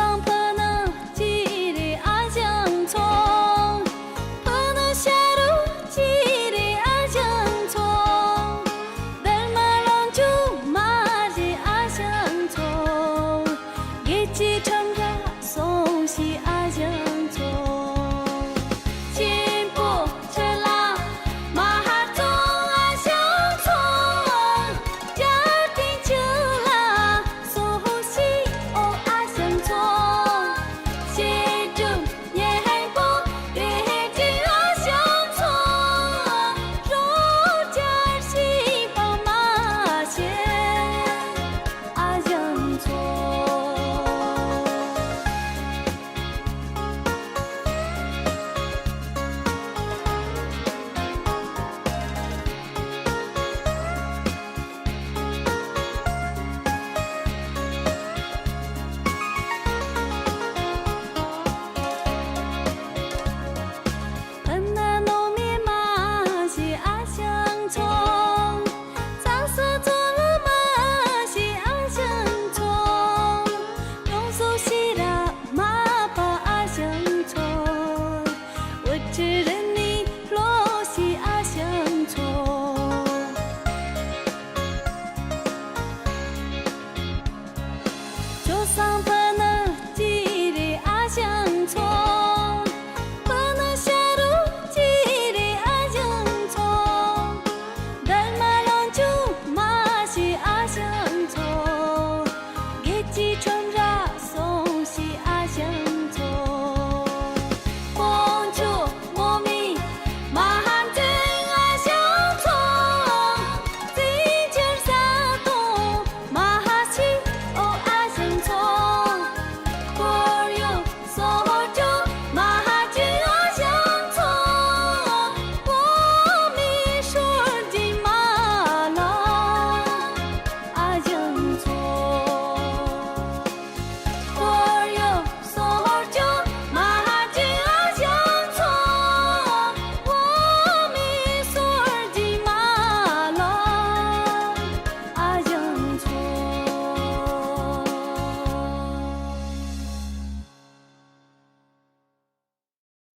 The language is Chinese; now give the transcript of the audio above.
上坡呢，几里阿江葱，坡呢下路几里阿江葱，德玛龙就马里阿江葱，一起成着松西阿江葱，进步车拉马哈中阿江葱，家庭就拉松西哦阿江葱，协助年波对进阿江葱，肉家西方马线阿江葱。很难农民马西阿乡葱，杂色做了马西阿乡葱，用手西